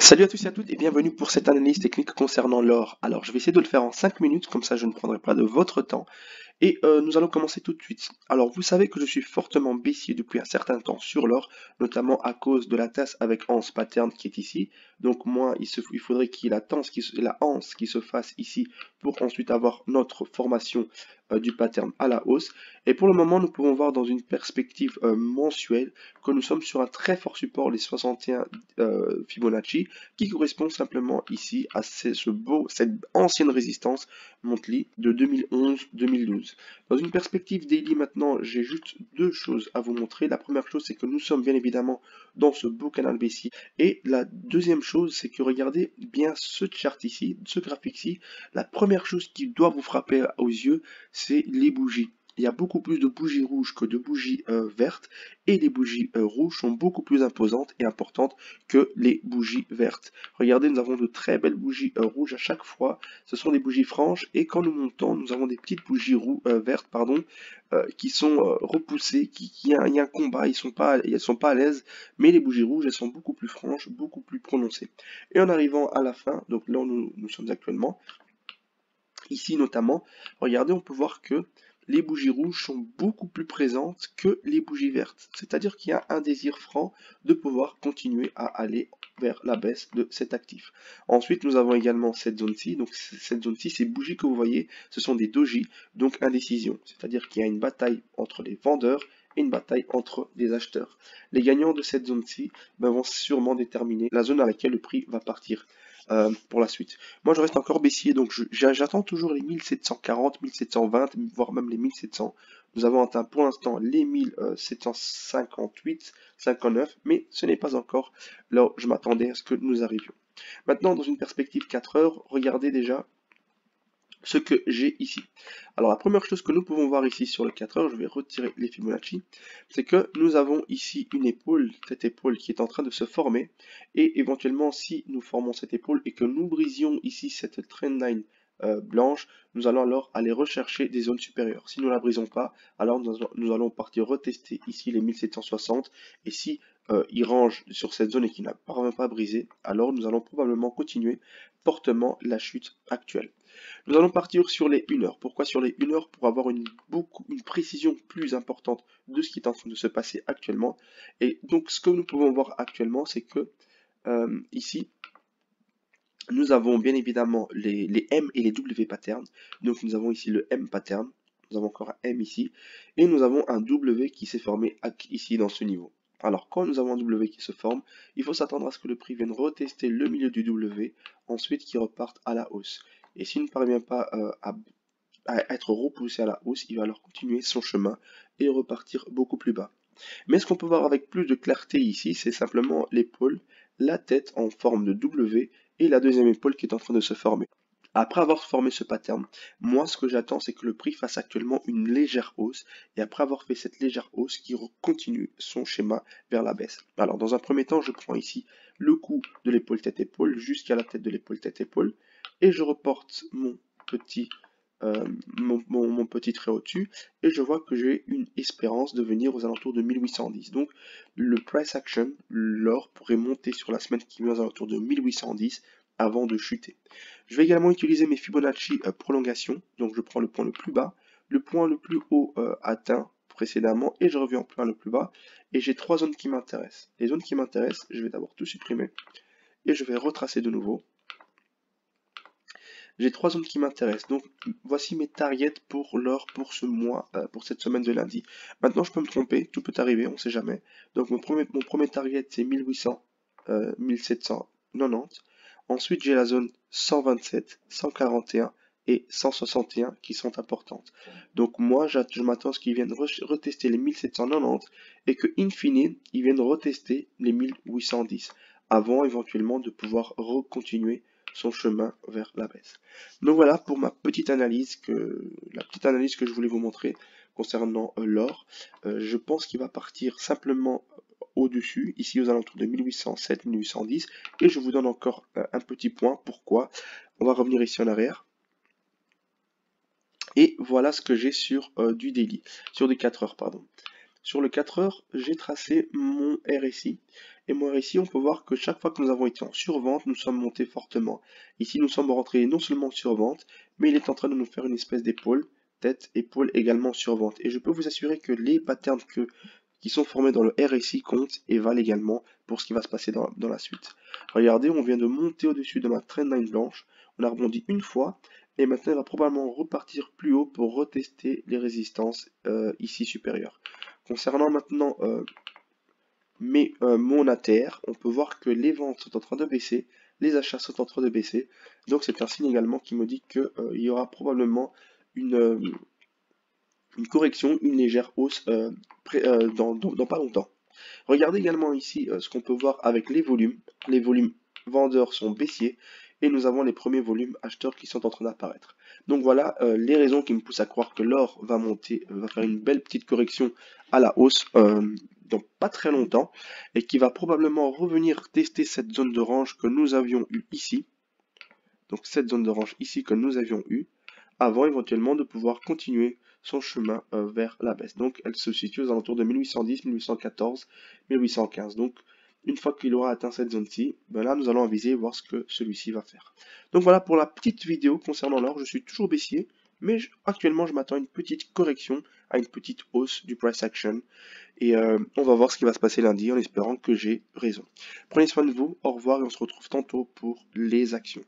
Salut à tous et à toutes et bienvenue pour cette analyse technique concernant l'or. Alors je vais essayer de le faire en 5 minutes, comme ça je ne prendrai pas de votre temps. Et nous allons commencer tout de suite. Alors vous savez que je suis fortement baissier depuis un certain temps sur l'or, notamment à cause de la tasse avec anse pattern qui est ici. Donc moi il faudrait qu'il y ait la anse qui se fasse ici pour ensuite avoir notre formation du pattern à la hausse. Et pour le moment nous pouvons voir dans une perspective mensuelle que nous sommes sur un très fort support, les 61 Fibonacci, qui correspond simplement ici à cette ancienne résistance monthly de 2011-2012. Dans une perspective daily maintenant, j'ai juste deux choses à vous montrer. La première chose, c'est que nous sommes bien évidemment dans ce beau canal baissier. Et la deuxième chose, c'est que regardez bien ce chart ici, ce graphique-ci. La première chose qui doit vous frapper aux yeux, c'est les bougies. Il y a beaucoup plus de bougies rouges que de bougies vertes, et les bougies rouges sont beaucoup plus imposantes et importantes que les bougies vertes. Regardez, nous avons de très belles bougies rouges à chaque fois. Ce sont des bougies franches, et quand nous montons, nous avons des petites bougies vertes, qui sont repoussées, il y a un combat, elles sont pas à l'aise, mais les bougies rouges, elles sont beaucoup plus franches, beaucoup plus prononcées. Et en arrivant à la fin, donc là où nous sommes actuellement, ici notamment, regardez, on peut voir que les bougies rouges sont beaucoup plus présentes que les bougies vertes. C'est-à-dire qu'il y a un désir franc de pouvoir continuer à aller vers la baisse de cet actif. Ensuite, nous avons également cette zone-ci. Donc cette zone-ci, ces bougies que vous voyez, ce sont des doji, donc indécision. C'est-à-dire qu'il y a une bataille entre les vendeurs et une bataille entre les acheteurs. Les gagnants de cette zone-ci vont sûrement déterminer la zone à laquelle le prix va partir pour la suite. Moi, je reste encore baissier, donc j'attends toujours les 1740, 1720, voire même les 1700. Nous avons atteint pour l'instant les 1758, 59, mais ce n'est pas encore là où je m'attendais à ce que nous arrivions. Maintenant, dans une perspective 4 heures, regardez déjà ce que j'ai ici. Alors la première chose que nous pouvons voir ici sur le 4 heures, je vais retirer les Fibonacci, c'est que nous avons ici une épaule, cette épaule qui est en train de se former, et éventuellement si nous formons cette épaule et que nous brisions ici cette trendline blanche, nous allons alors aller rechercher des zones supérieures. Si nous ne la brisons pas, alors nous allons partir retester ici les 1760, et si il range sur cette zone et qu'il n'a pas brisé, alors nous allons probablement continuer fortement la chute actuelle. Nous allons partir sur les 1 heure. Pourquoi sur les 1 heure? Pour avoir une précision plus importante de ce qui est en train de se passer actuellement. Et donc ce que nous pouvons voir actuellement, c'est que ici, nous avons bien évidemment les M et les W patterns. Donc nous avons ici le M pattern, nous avons encore un M ici, et nous avons un W qui s'est formé ici dans ce niveau. Alors quand nous avons un W qui se forme, il faut s'attendre à ce que le prix vienne retester le milieu du W, ensuite qu'il reparte à la hausse. Et s'il ne parvient pas à être repoussé à la hausse, il va alors continuer son chemin et repartir beaucoup plus bas. Mais ce qu'on peut voir avec plus de clarté ici, c'est simplement l'épaule, la tête en forme de W et la deuxième épaule qui est en train de se former. Après avoir formé ce pattern, moi ce que j'attends c'est que le prix fasse actuellement une légère hausse et après avoir fait cette légère hausse, qu'il continue son schéma vers la baisse. Alors dans un premier temps, je prends ici le coup de l'épaule tête-épaule jusqu'à la tête de l'épaule tête-épaule et je reporte mon petit trait au-dessus et je vois que j'ai une espérance de venir aux alentours de 1810. Donc le price action, l'or, pourrait monter sur la semaine qui vient aux alentours de 1810 avant de chuter. Je vais également utiliser mes Fibonacci prolongation. Donc je prends le point le plus bas, le point le plus haut atteint précédemment et je reviens au point le plus bas et j'ai trois zones qui m'intéressent. Les zones qui m'intéressent, je vais d'abord tout supprimer et je vais retracer de nouveau. J'ai trois zones qui m'intéressent. Donc voici mes targets pour l'or pour ce mois, pour cette semaine de lundi. Maintenant je peux me tromper, tout peut arriver, on ne sait jamais. Donc mon premier target c'est 1800, 1790. Ensuite j'ai la zone 127, 141 et 161 qui sont importantes. Donc moi je m'attends à ce qu'ils viennent retester les 1790 et que in fine ils viennent retester les 1810 avant éventuellement de pouvoir recontinuer son chemin vers la baisse. Donc voilà pour la petite analyse que je voulais vous montrer concernant l'or. Je pense qu'il va partir simplement au-dessus, ici aux alentours de 1807, 1810, et je vous donne encore un petit point. Pourquoi? On va revenir ici en arrière. Et voilà ce que j'ai sur du daily, sur du 4 heures, pardon. Sur le 4 heures, j'ai tracé mon RSI. Et mon RSI, on peut voir que chaque fois que nous avons été en survente, nous sommes montés fortement. Ici, nous sommes rentrés non seulement en survente, mais il est en train de nous faire une espèce d'épaule, tête, épaule également en survente. Et je peux vous assurer que les patterns qui sont formés dans le RSI comptent et valent également pour ce qui va se passer dans la suite. Regardez, on vient de monter au-dessus de ma trendline blanche, on a rebondi une fois, et maintenant il va probablement repartir plus haut pour retester les résistances ici supérieures. Concernant maintenant mon ATR, on peut voir que les ventes sont en train de baisser, les achats sont en train de baisser, donc c'est un signe également qui me dit qu'il y aura probablement une correction, une légère hausse dans pas longtemps. Regardez également ici ce qu'on peut voir avec les volumes. Les volumes vendeurs sont baissiers et nous avons les premiers volumes acheteurs qui sont en train d'apparaître. Donc voilà les raisons qui me poussent à croire que l'or va monter, va faire une belle petite correction à la hausse dans pas très longtemps et qui va probablement revenir tester cette zone de range que nous avions eu ici. Donc cette zone de range ici que nous avions eu avant éventuellement de pouvoir continuer son chemin vers la baisse. Donc elle se situe aux alentours de 1810, 1814, 1815. Donc une fois qu'il aura atteint cette zone-ci, ben là nous allons aviser voir ce que celui-ci va faire. Donc voilà pour la petite vidéo concernant l'or, je suis toujours baissier, mais actuellement je m'attends à une petite correction, à une petite hausse du price action. Et on va voir ce qui va se passer lundi en espérant que j'ai raison. Prenez soin de vous, au revoir et on se retrouve tantôt pour les actions.